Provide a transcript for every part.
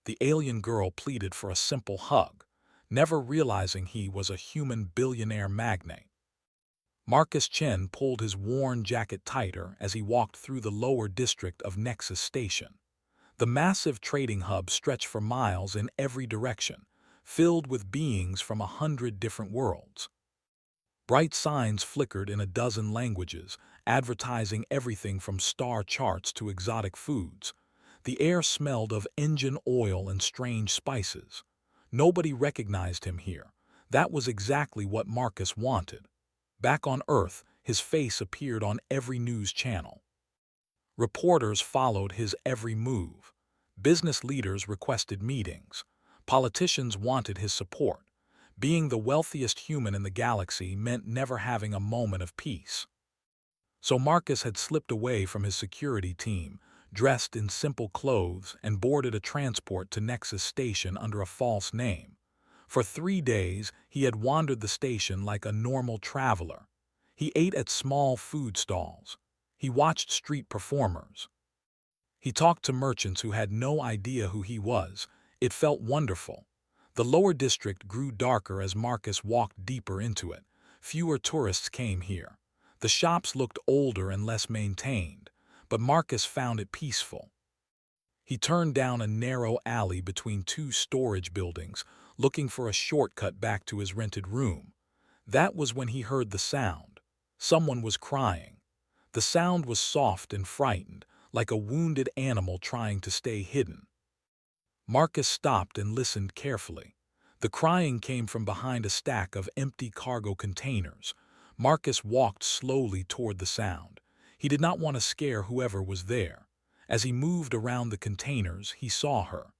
The alien girl pleaded for a simple hug, never realizing he was a human billionaire magnate. Marcus Chen pulled his worn jacket tighter as he walked through the lower district of Nexus Station. The massive trading hub stretched for miles in every direction, filled with beings from 100 different worlds. Bright signs flickered in a dozen languages, advertising everything from star charts to exotic foods. The air smelled of engine oil and strange spices. Nobody recognized him here. That was exactly what Marcus wanted. Back on Earth, his face appeared on every news channel. Reporters followed his every move. Business leaders requested meetings. Politicians wanted his support. Being the wealthiest human in the galaxy meant never having a moment of peace. So Marcus had slipped away from his security team, dressed in simple clothes, and boarded a transport to Nexus Station under a false name. For 3 days, he had wandered the station like a normal traveler. He ate at small food stalls. He watched street performers. He talked to merchants who had no idea who he was. It felt wonderful. The lower district grew darker as Marcus walked deeper into it. Fewer tourists came here. The shops looked older and less maintained, but Marcus found it peaceful. He turned down a narrow alley between 2 storage buildings, looking for a shortcut back to his rented room. That was when he heard the sound. Someone was crying. The sound was soft and frightened, like a wounded animal trying to stay hidden. Marcus stopped and listened carefully. The crying came from behind a stack of empty cargo containers. Marcus walked slowly toward the sound. He did not want to scare whoever was there. As he moved around the containers, he saw her.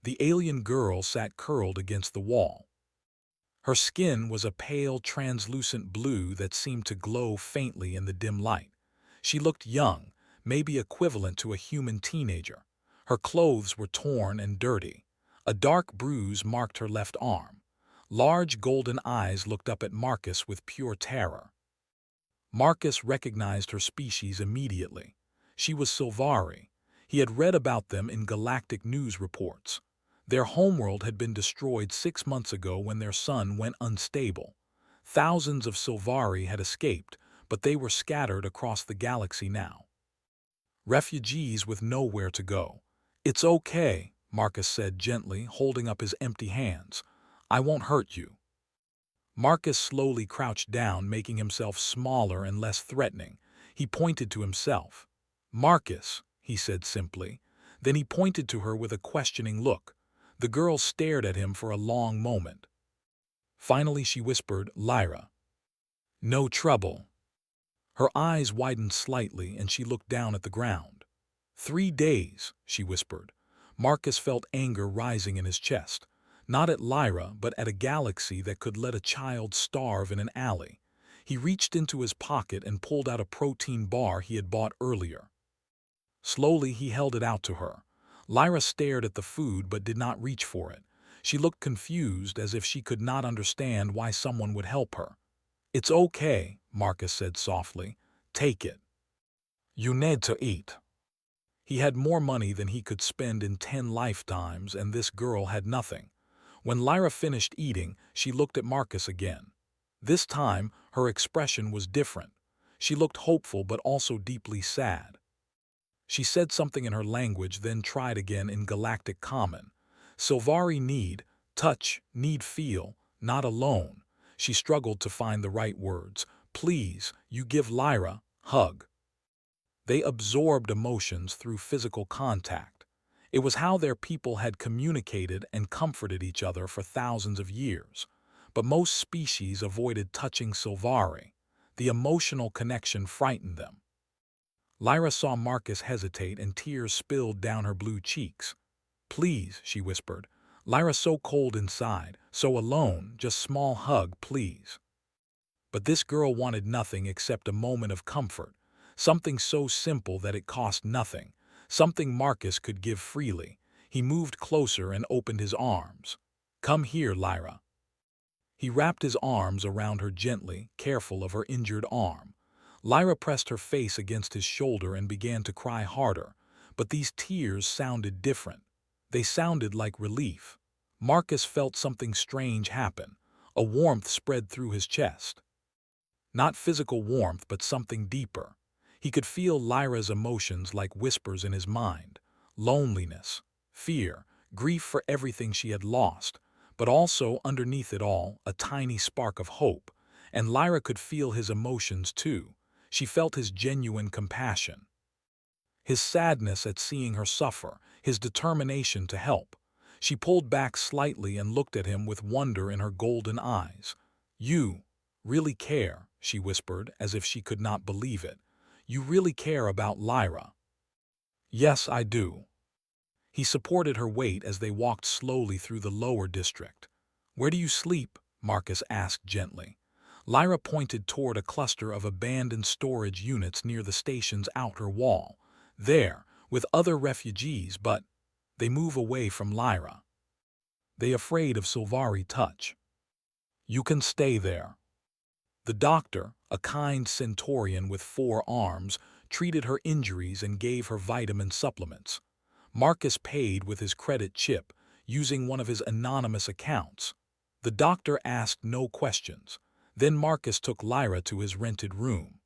The alien girl sat curled against the wall. Her skin was a pale, translucent blue that seemed to glow faintly in the dim light. She looked young, maybe equivalent to a human teenager. Her clothes were torn and dirty. A dark bruise marked her left arm. Large golden eyes looked up at Marcus with pure terror. Marcus recognized her species immediately. She was Sylvari. He had read about them in galactic news reports. Their homeworld had been destroyed 6 months ago when their sun went unstable. Thousands of Sylvari had escaped, but they were scattered across the galaxy now. Refugees with nowhere to go. "It's okay," Marcus said gently, holding up his empty hands. "I won't hurt you." Marcus slowly crouched down, making himself smaller and less threatening. He pointed to himself. "Marcus," he said simply. Then he pointed to her with a questioning look. The girl stared at him for a long moment. Finally she whispered, "Lyra." "No trouble." Her eyes widened slightly and she looked down at the ground. 3 days, she whispered. Marcus felt anger rising in his chest. Not at Lyra, but at a galaxy that could let a child starve in an alley. He reached into his pocket and pulled out a protein bar he had bought earlier. Slowly he held it out to her. Lyra stared at the food but did not reach for it. She looked confused, as if she could not understand why someone would help her. "It's okay," Marcus said softly. "Take it. You need to eat." He had more money than he could spend in 10 lifetimes, and this girl had nothing. When Lyra finished eating, she looked at Marcus again. This time, her expression was different. She looked hopeful but also deeply sad. She said something in her language, then tried again in Galactic Common. Sylvari need, touch, need feel, not alone. She struggled to find the right words. "Please, you give Lyra, hug." They absorbed emotions through physical contact. It was how their people had communicated and comforted each other for thousands of years. But most species avoided touching Sylvari. The emotional connection frightened them. Lyra saw Marcus hesitate and tears spilled down her blue cheeks. "Please," she whispered. "Lyra so cold inside, so alone, just small hug, please." But this girl wanted nothing except a moment of comfort, something so simple that it cost nothing, something Marcus could give freely. He moved closer and opened his arms. "Come here, Lyra." He wrapped his arms around her gently, careful of her injured arm. Lyra pressed her face against his shoulder and began to cry harder, but these tears sounded different. They sounded like relief. Marcus felt something strange happen. A warmth spread through his chest. Not physical warmth, but something deeper. He could feel Lyra's emotions like whispers in his mind. Loneliness, fear, grief for everything she had lost, but also, underneath it all, a tiny spark of hope. And Lyra could feel his emotions too. She felt his genuine compassion, his sadness at seeing her suffer, his determination to help. She pulled back slightly and looked at him with wonder in her golden eyes. "You really care," she whispered, as if she could not believe it. "You really care about Lyra." "Yes, I do." He supported her weight as they walked slowly through the lower district. "Where do you sleep?" Marcus asked gently. Lyra pointed toward a cluster of abandoned storage units near the station's outer wall. "There, with other refugees, but—" They move away from Lyra. They afraid of Sylvari touch. "You can stay there." The doctor, a kind Centaurian with 4 arms, treated her injuries and gave her vitamin supplements. Marcus paid with his credit chip, using one of his anonymous accounts. The doctor asked no questions. Then Marcus took Lyra to his rented room.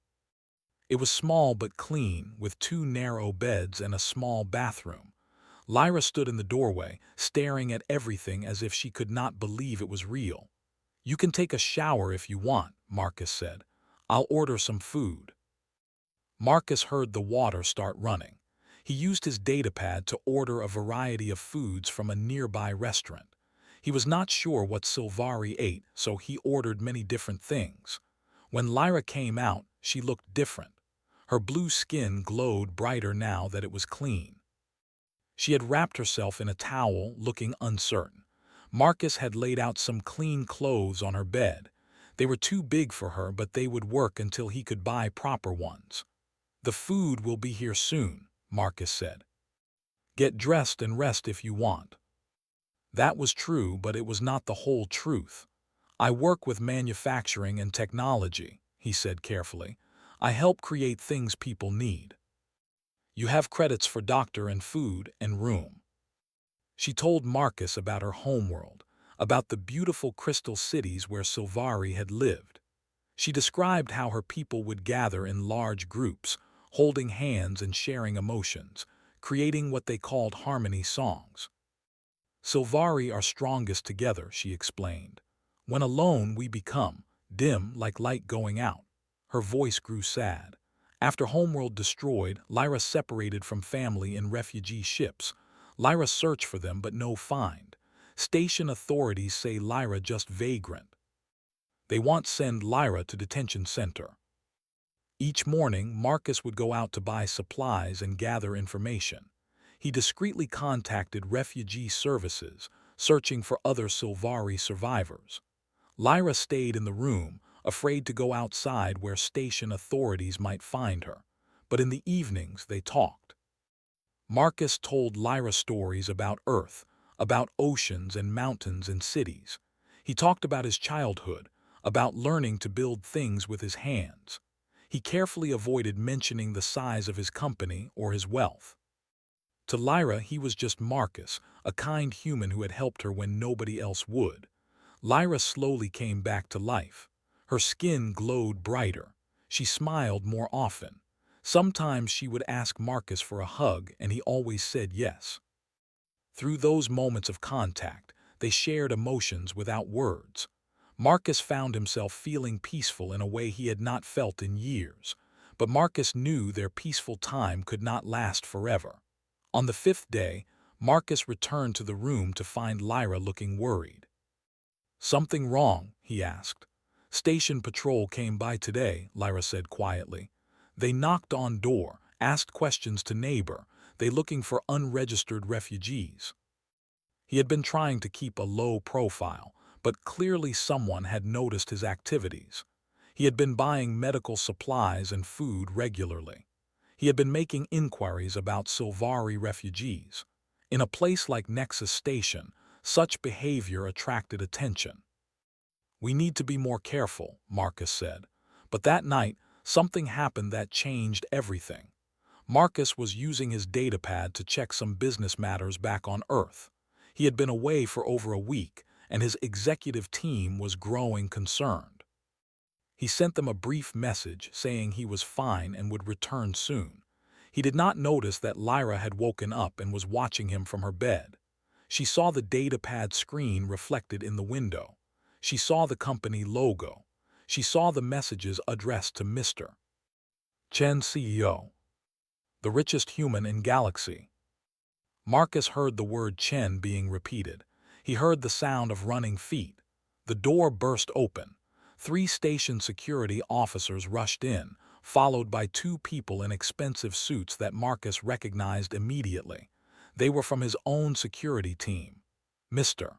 It was small but clean, with 2 narrow beds and a small bathroom. Lyra stood in the doorway, staring at everything as if she could not believe it was real. "You can take a shower if you want," Marcus said. "I'll order some food." Marcus heard the water start running. He used his datapad to order a variety of foods from a nearby restaurant. He was not sure what Sylvari ate, so he ordered many different things. When Lyra came out, she looked different. Her blue skin glowed brighter now that it was clean. She had wrapped herself in a towel, looking uncertain. Marcus had laid out some clean clothes on her bed. They were too big for her, but they would work until he could buy proper ones. "The food will be here soon," Marcus said. "Get dressed and rest if you want." That was true, but it was not the whole truth. "I work with manufacturing and technology," he said carefully. "I help create things people need. You have credits for doctor and food and room." She told Marcus about her homeworld, about the beautiful crystal cities where Sylvari had lived. She described how her people would gather in large groups, holding hands and sharing emotions, creating what they called harmony songs. "Sylvari are strongest together," she explained. "When alone we become dim like light going out." Her voice grew sad. After Homeworld destroyed, Lyra separated from family in refugee ships. Lyra searched for them but no find. Station authorities say Lyra just vagrant. They want send Lyra to detention center. Each morning, Marcus would go out to buy supplies and gather information. He discreetly contacted refugee services, searching for other Sylvari survivors. Lyra stayed in the room, afraid to go outside where station authorities might find her. But in the evenings, they talked. Marcus told Lyra stories about Earth, about oceans and mountains and cities. He talked about his childhood, about learning to build things with his hands. He carefully avoided mentioning the size of his company or his wealth. To Lyra, he was just Marcus, a kind human who had helped her when nobody else would. Lyra slowly came back to life. Her skin glowed brighter. She smiled more often. Sometimes she would ask Marcus for a hug, and he always said yes. Through those moments of contact, they shared emotions without words. Marcus found himself feeling peaceful in a way he had not felt in years. But Marcus knew their peaceful time could not last forever. On the 5th day, Marcus returned to the room to find Lyra looking worried. "Something wrong?" he asked. "Station patrol came by today," Lyra said quietly. "They knocked on door, asked questions to neighbor. They looking for unregistered refugees." He had been trying to keep a low profile, but clearly someone had noticed his activities. He had been buying medical supplies and food regularly. He had been making inquiries about Sylvari refugees. In a place like Nexus Station, such behavior attracted attention. "We need to be more careful," Marcus said. But that night, something happened that changed everything. Marcus was using his datapad to check some business matters back on Earth. He had been away for over a week, and his executive team was growing concerned. He sent them a brief message saying he was fine and would return soon. He did not notice that Lyra had woken up and was watching him from her bed. She saw the datapad screen reflected in the window. She saw the company logo. She saw the messages addressed to Mr. Chen, CEO, the richest human in galaxy. Marcus heard the word Chen being repeated. He heard the sound of running feet. The door burst open. 3 station security officers rushed in, followed by 2 people in expensive suits that Marcus recognized immediately. They were from his own security team. Mr.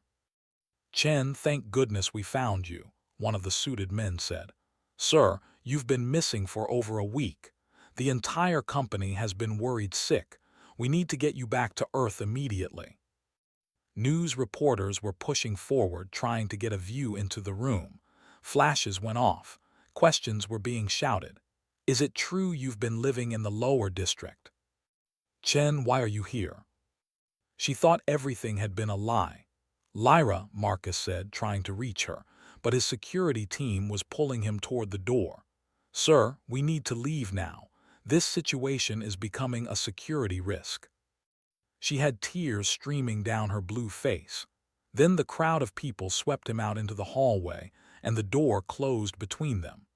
Chen, thank goodness we found you, one of the suited men said. Sir, you've been missing for over a week. The entire company has been worried sick. We need to get you back to Earth immediately. News reporters were pushing forward, trying to get a view into the room. Flashes went off. Questions were being shouted. Is it true you've been living in the lower district? Chen, why are you here? She thought everything had been a lie. Lyra, Marcus said, trying to reach her, but his security team was pulling him toward the door. Sir, we need to leave now. This situation is becoming a security risk. She had tears streaming down her blue face. Then the crowd of people swept him out into the hallway, and the door closed between them.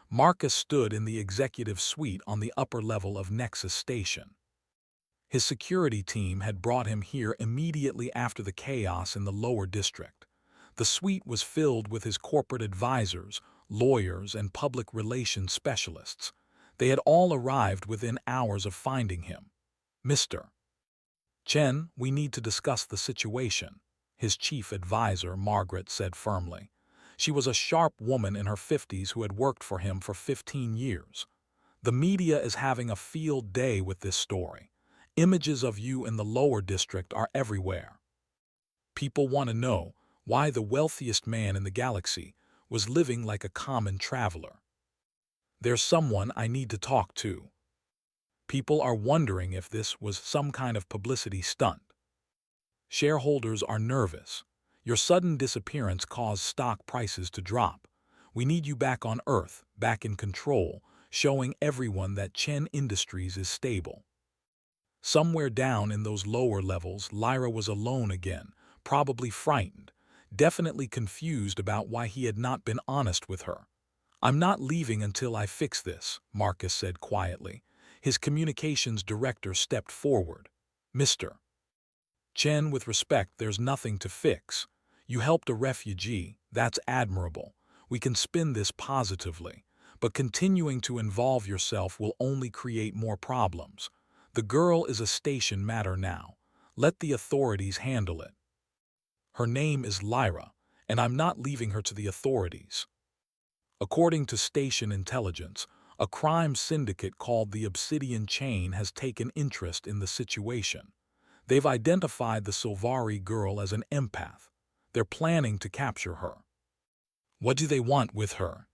Marcus stood in the executive suite on the upper level of Nexus Station. His security team had brought him here immediately after the chaos in the lower district. The suite was filled with his corporate advisors, lawyers, and public relations specialists. They had all arrived within hours of finding him. Mr. Chen, we need to discuss the situation, his chief advisor, Margaret, said firmly. She was a sharp woman in her 50s who had worked for him for 15 years. The media is having a field day with this story. Images of you in the lower district are everywhere. People want to know why the wealthiest man in the galaxy was living like a common traveler. There's someone I need to talk to. People are wondering if this was some kind of publicity stunt. Shareholders are nervous. Your sudden disappearance caused stock prices to drop. We need you back on Earth, back in control, showing everyone that Chen Industries is stable. Somewhere down in those lower levels, Lyra was alone again, probably frightened, definitely confused about why he had not been honest with her. I'm not leaving until I fix this, Marcus said quietly. His communications director stepped forward. Mr. Chen, with respect, there's nothing to fix. You helped a refugee, that's admirable. We can spin this positively, but continuing to involve yourself will only create more problems. The girl is a station matter now. Let the authorities handle it. Her name is Lyra, and I'm not leaving her to the authorities. According to station intelligence, a crime syndicate called the Obsidian Chain has taken interest in the situation. They've identified the Silvari girl as an empath. They're planning to capture her. What do they want with her?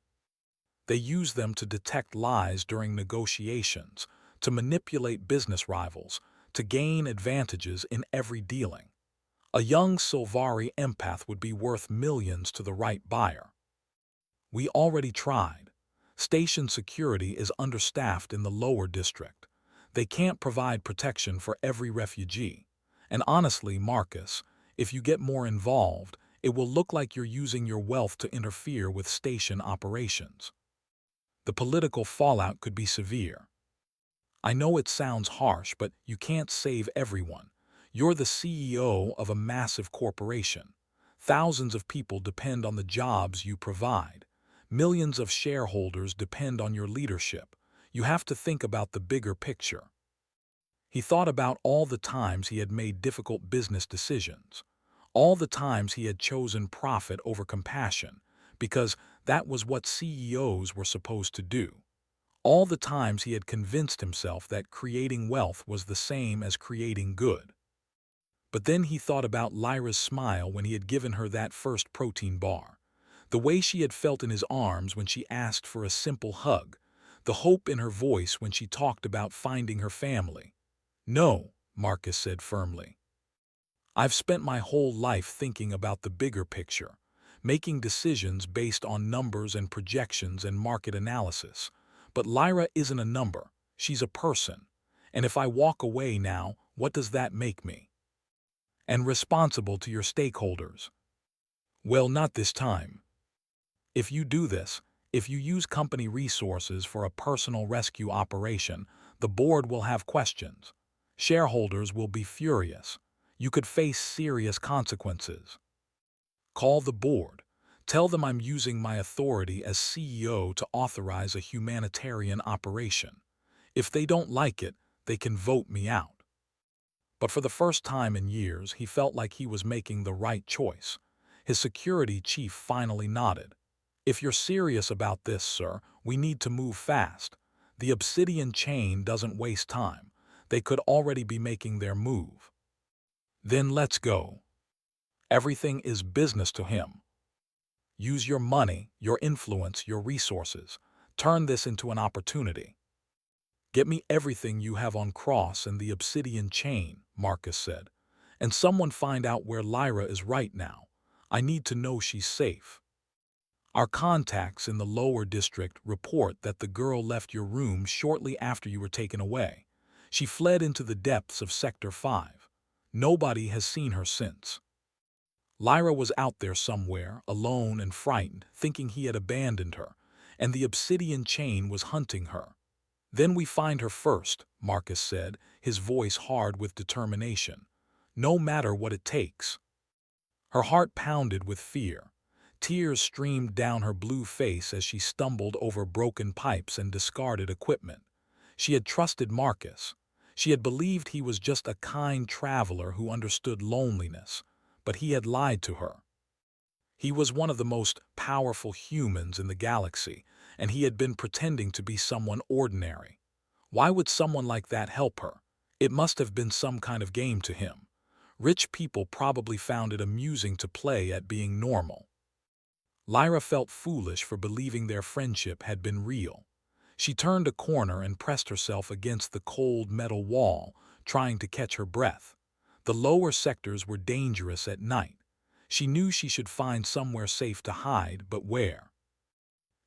They use them to detect lies during negotiations, to manipulate business rivals, to gain advantages in every dealing. A young Silvari empath would be worth millions to the right buyer. We already tried. Station security is understaffed in the lower district. They can't provide protection for every refugee. And honestly, Marcus, if you get more involved, it will look like you're using your wealth to interfere with station operations. The political fallout could be severe. I know it sounds harsh, but you can't save everyone. You're the CEO of a massive corporation. Thousands of people depend on the jobs you provide. Millions of shareholders depend on your leadership. You have to think about the bigger picture. He thought about all the times he had made difficult business decisions, all the times he had chosen profit over compassion, because that was what CEOs were supposed to do. All the times he had convinced himself that creating wealth was the same as creating good. But then he thought about Lyra's smile when he had given her that first protein bar, the way she had felt in his arms when she asked for a simple hug, the hope in her voice when she talked about finding her family. "No," Marcus said firmly. "I've spent my whole life thinking about the bigger picture, making decisions based on numbers and projections and market analysis. But Lyra isn't a number, she's a person. And if I walk away now, what does that make me? And responsible to your stakeholders. Well, not this time. If you do this, if you use company resources for a personal rescue operation, the board will have questions. Shareholders will be furious. You could face serious consequences. Call the board. Tell them I'm using my authority as CEO to authorize a humanitarian operation. If they don't like it, they can vote me out." But for the first time in years, he felt like he was making the right choice. His security chief finally nodded. "If you're serious about this, sir, we need to move fast. The Obsidian chain doesn't waste time. They could already be making their move." "Then let's go." Everything is business to him. Use your money, your influence, your resources. Turn this into an opportunity. "Get me everything you have on Cross and the Obsidian chain," Marcus said. "And someone find out where Lyra is right now. I need to know she's safe. Our contacts in the lower district report that the girl left your room shortly after you were taken away. She fled into the depths of Sector 5. Nobody has seen her since. Lyra was out there somewhere, alone and frightened, thinking he had abandoned her, and the Obsidian chain was hunting her. Then we find her first," Marcus said, his voice hard with determination. "No matter what it takes." Her heart pounded with fear. Tears streamed down her blue face as she stumbled over broken pipes and discarded equipment. She had trusted Marcus. She had believed he was just a kind traveler who understood loneliness, but he had lied to her. He was one of the most powerful humans in the galaxy, and he had been pretending to be someone ordinary. Why would someone like that help her? It must have been some kind of game to him. Rich people probably found it amusing to play at being normal. Lyra felt foolish for believing their friendship had been real. She turned a corner and pressed herself against the cold metal wall, trying to catch her breath. The lower sectors were dangerous at night. She knew she should find somewhere safe to hide, but where?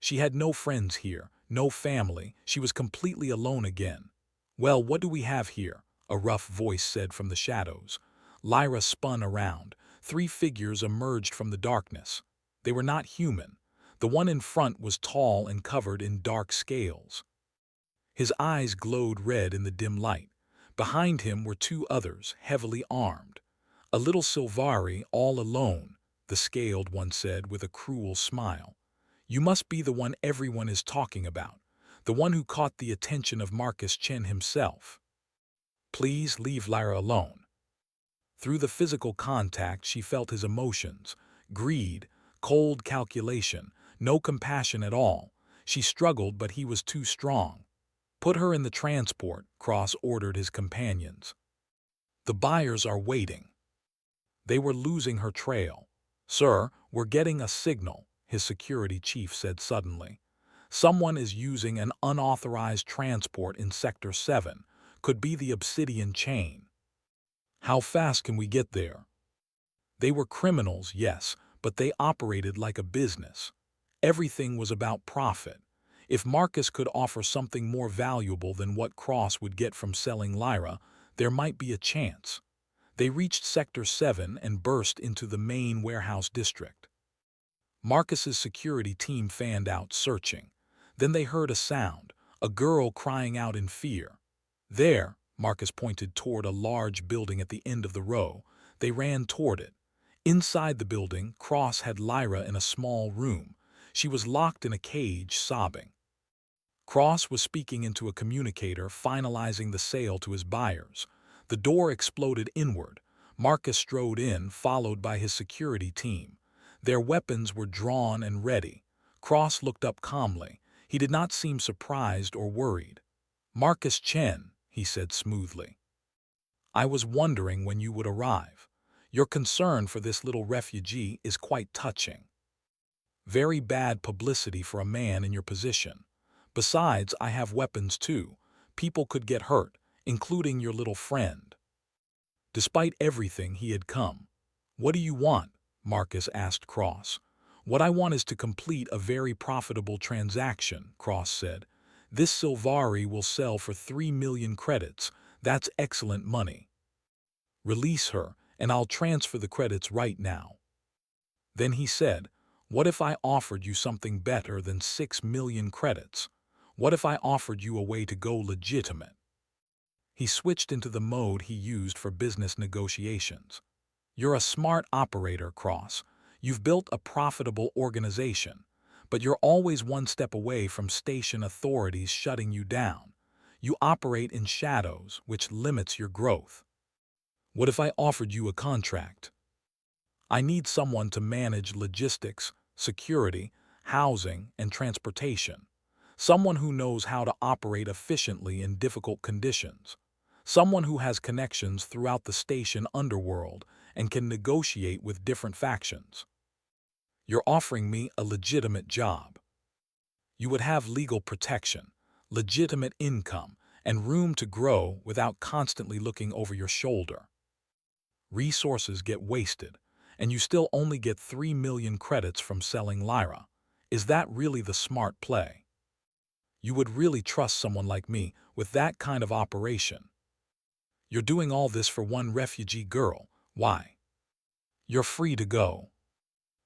She had no friends here, no family. She was completely alone again. "Well, what do we have here?" a rough voice said from the shadows. Lyra spun around. 3 figures emerged from the darkness. They were not human. The one in front was tall and covered in dark scales. His eyes glowed red in the dim light. Behind him were 2 others, heavily armed. "A little Sylvari, all alone," the scaled one said with a cruel smile. "You must be the one everyone is talking about, the one who caught the attention of Marcus Chen himself. Please leave Lyra alone." Through the physical contact, she felt his emotions: greed, cold calculation, no compassion at all. She struggled, but he was too strong. "Put her in the transport," Cross ordered his companions. "The buyers are waiting." They were losing her trail. "Sir, we're getting a signal," his security chief said suddenly. "Someone is using an unauthorized transport in Sector 7. Could be the Obsidian chain." "How fast can we get there?" They were criminals, yes, but they operated like a business. Everything was about profit. If Marcus could offer something more valuable than what Cross would get from selling Lyra, there might be a chance. They reached Sector 7 and burst into the main warehouse district. Marcus's security team fanned out, searching. Then they heard a sound, a girl crying out in fear. "There," Marcus pointed toward a large building at the end of the row. They ran toward it. Inside the building, Cross had Lyra in a small room. She was locked in a cage, sobbing. Cross was speaking into a communicator, finalizing the sale to his buyers. The door exploded inward. Marcus strode in, followed by his security team. Their weapons were drawn and ready. Cross looked up calmly. He did not seem surprised or worried. "Marcus Chen," he said smoothly. "I was wondering when you would arrive. Your concern for this little refugee is quite touching. Very bad publicity for a man in your position. Besides, I have weapons too. People could get hurt, including your little friend." Despite everything, he had come. "What do you want?" Marcus asked Cross. "What I want is to complete a very profitable transaction," Cross said. "This Sylvari will sell for 3 million credits. That's excellent money. Release her, and I'll transfer the credits right now." Then he said, "What if I offered you something better than 6 million credits? What if I offered you a way to go legitimate?" He switched into the mode he used for business negotiations. "You're a smart operator, Cross. You've built a profitable organization, but you're always one step away from station authorities shutting you down. You operate in shadows, which limits your growth. What if I offered you a contract? I need someone to manage logistics, security, housing, and transportation. Someone who knows how to operate efficiently in difficult conditions. Someone who has connections throughout the station underworld and can negotiate with different factions. You're offering me a legitimate job. You would have legal protection, legitimate income, and room to grow without constantly looking over your shoulder. Resources get wasted, and you still only get 3 million credits from selling Lyra. Is that really the smart play? You would really trust someone like me with that kind of operation? You're doing all this for one refugee girl. Why? You're free to go."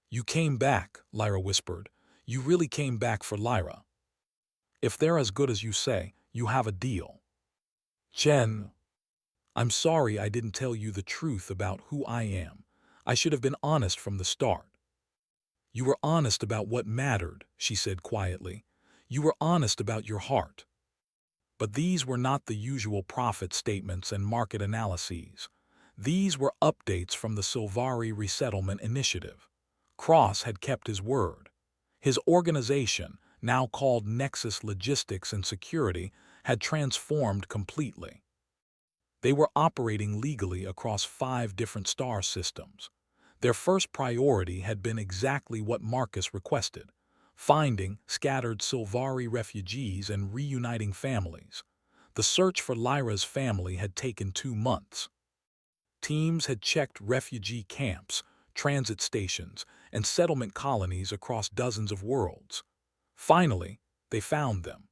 "You came back," Lyra whispered. "You really came back for Lyra. If they're as good as you say, you have a deal." "Chen, I'm sorry I didn't tell you the truth about who I am. I should have been honest from the start." "You were honest about what mattered," she said quietly. "You were honest about your heart." But these were not the usual profit statements and market analyses. These were updates from the Sylvari Resettlement Initiative. Cross had kept his word. His organization, now called Nexus Logistics and Security, had transformed completely. They were operating legally across 5 different star systems. Their first priority had been exactly what Marcus requested: finding scattered Sylvari refugees and reuniting families. The search for Lyra's family had taken 2 months. Teams had checked refugee camps, transit stations, and settlement colonies across dozens of worlds. Finally, they found them.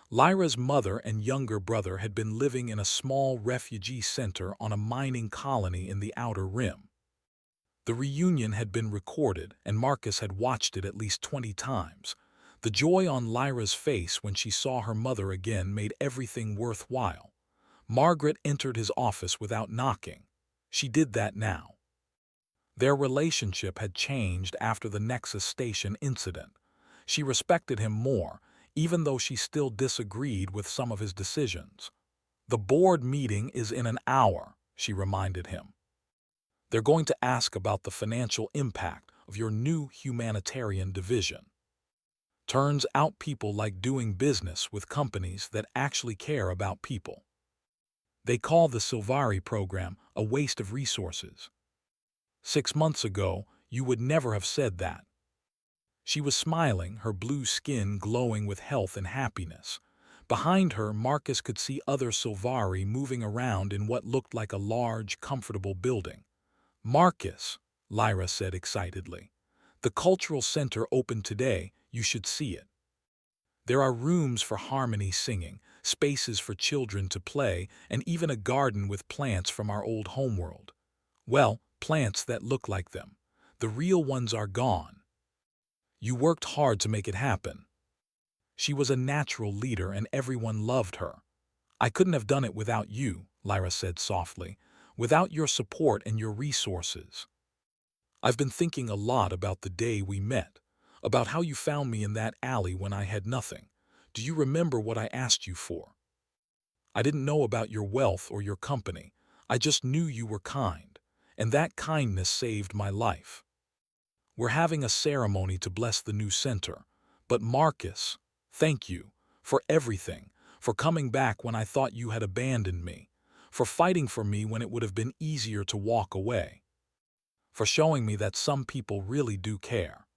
Lyra's mother and younger brother had been living in a small refugee center on a mining colony in the Outer Rim. The reunion had been recorded, and Marcus had watched it at least 20 times. The joy on Lyra's face when she saw her mother again made everything worthwhile. Margaret entered his office without knocking. She did that now. Their relationship had changed after the Nexus Station incident. She respected him more, even though she still disagreed with some of his decisions. "The board meeting is in an hour," she reminded him. "They're going to ask about the financial impact of your new humanitarian division. Turns out people like doing business with companies that actually care about people. They call the Sylvari program a waste of resources. 6 months ago, you would never have said that." She was smiling, her blue skin glowing with health and happiness. Behind her, Marcus could see other Sylvari moving around in what looked like a large, comfortable building. "Marcus," Lyra said excitedly, "the cultural center opened today. You should see it. There are rooms for harmony singing, spaces for children to play, and even a garden with plants from our old homeworld. Well, plants that look like them. The real ones are gone. You worked hard to make it happen. She was a natural leader and everyone loved her. I couldn't have done it without you," Lyra said softly, "without your support and your resources. I've been thinking a lot about the day we met, about how you found me in that alley when I had nothing. Do you remember what I asked you for? I didn't know about your wealth or your company. I just knew you were kind, and that kindness saved my life. We're having a ceremony to bless the new center. But Marcus, thank you for everything, for coming back when I thought you had abandoned me, for fighting for me when it would have been easier to walk away, for showing me that some people really do care.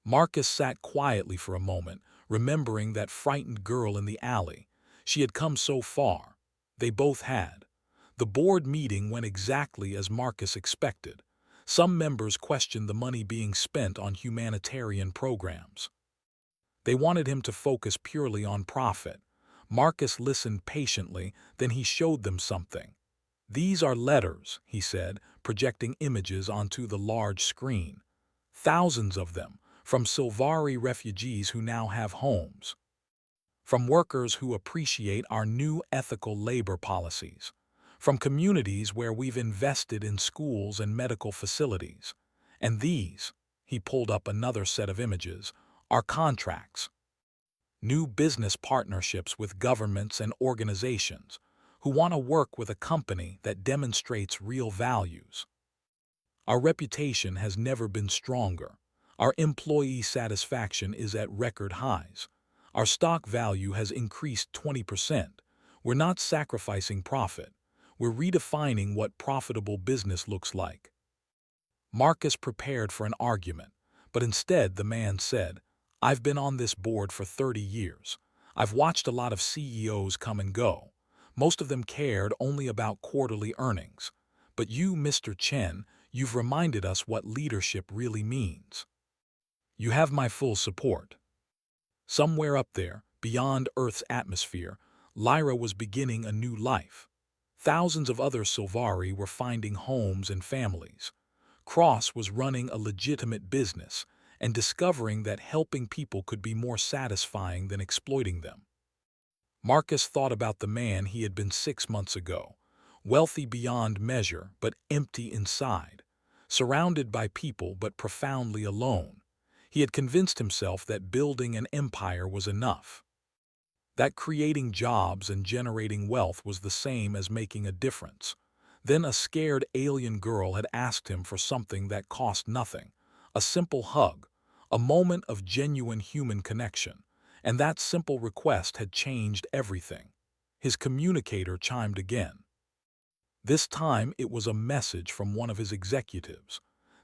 Marcus sat quietly for a moment, remembering that frightened girl in the alley. She had come so far. They both had. The board meeting went exactly as Marcus expected. Some members questioned the money being spent on humanitarian programs. They wanted him to focus purely on profit. Marcus listened patiently, then he showed them something. "These are letters," he said, projecting images onto the large screen. "Thousands of them, from Silvari refugees who now have homes, from workers who appreciate our new ethical labor policies, from communities where we've invested in schools and medical facilities. And these," he pulled up another set of images, "are contracts. New business partnerships with governments and organizations who want to work with a company that demonstrates real values. Our reputation has never been stronger. Our employee satisfaction is at record highs. Our stock value has increased 20%. We're not sacrificing profit. We're redefining what profitable business looks like." Marcus prepared for an argument, but instead the man said, "I've been on this board for 30 years. I've watched a lot of CEOs come and go. Most of them cared only about quarterly earnings. But you, Mr. Chen, you've reminded us what leadership really means. You have my full support." Somewhere up there, beyond Earth's atmosphere, Lyra was beginning a new life. Thousands of other Silvari were finding homes and families. Cross was running a legitimate business and discovering that helping people could be more satisfying than exploiting them. Marcus thought about the man he had been 6 months ago, wealthy beyond measure but empty inside, surrounded by people but profoundly alone. He had convinced himself that building an empire was enough, that creating jobs and generating wealth was the same as making a difference. Then a scared alien girl had asked him for something that cost nothing, a simple hug, a moment of genuine human connection, and that simple request had changed everything. His communicator chimed again. This time it was a message from one of his executives.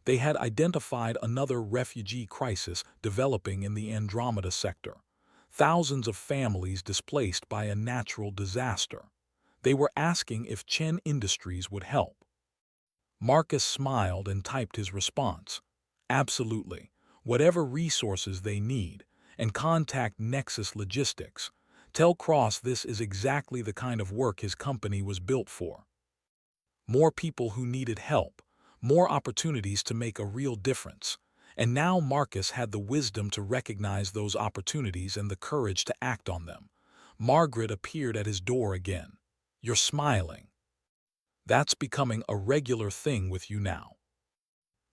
They had identified another refugee crisis developing in the Andromeda sector. Thousands of families displaced by a natural disaster. They were asking if Chen Industries would help. Marcus smiled and typed his response. "Absolutely. Whatever resources they need, and contact Nexus Logistics. Tell Cross this is exactly the kind of work his company was built for. More people who needed help, more opportunities to make a real difference." And now Marcus had the wisdom to recognize those opportunities and the courage to act on them. Margaret appeared at his door again. "You're smiling. That's becoming a regular thing with you now.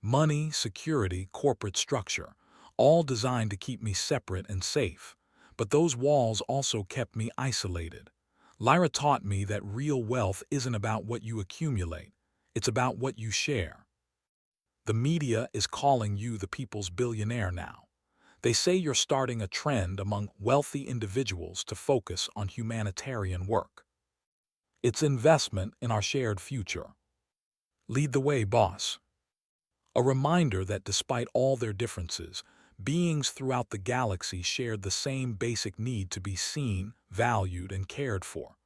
Money, security, corporate structure, all designed to keep me separate and safe. But those walls also kept me isolated. Lyra taught me that real wealth isn't about what you accumulate, it's about what you share. The media is calling you the people's billionaire now. They say you're starting a trend among wealthy individuals to focus on humanitarian work. It's investment in our shared future. Lead the way, boss." A reminder that despite all their differences, beings throughout the galaxy shared the same basic need to be seen, valued, and cared for.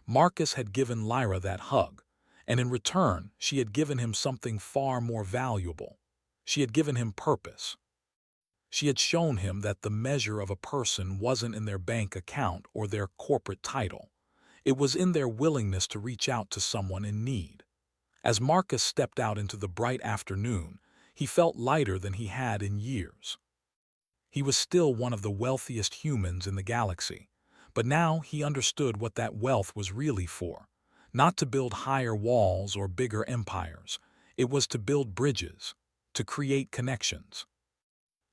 Marcus had given Lyra that hug, and in return, she had given him something far more valuable. She had given him purpose. She had shown him that the measure of a person wasn't in their bank account or their corporate title. It was in their willingness to reach out to someone in need. As Marcus stepped out into the bright afternoon, he felt lighter than he had in years. He was still one of the wealthiest humans in the galaxy, but now he understood what that wealth was really for. Not to build higher walls or bigger empires. It was to build bridges, to create connections,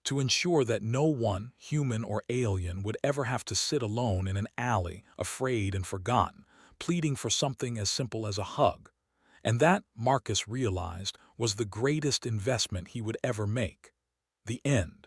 to ensure that no one, human or alien, would ever have to sit alone in an alley, afraid and forgotten, pleading for something as simple as a hug. And that, Marcus realized, was the greatest investment he would ever make. The end.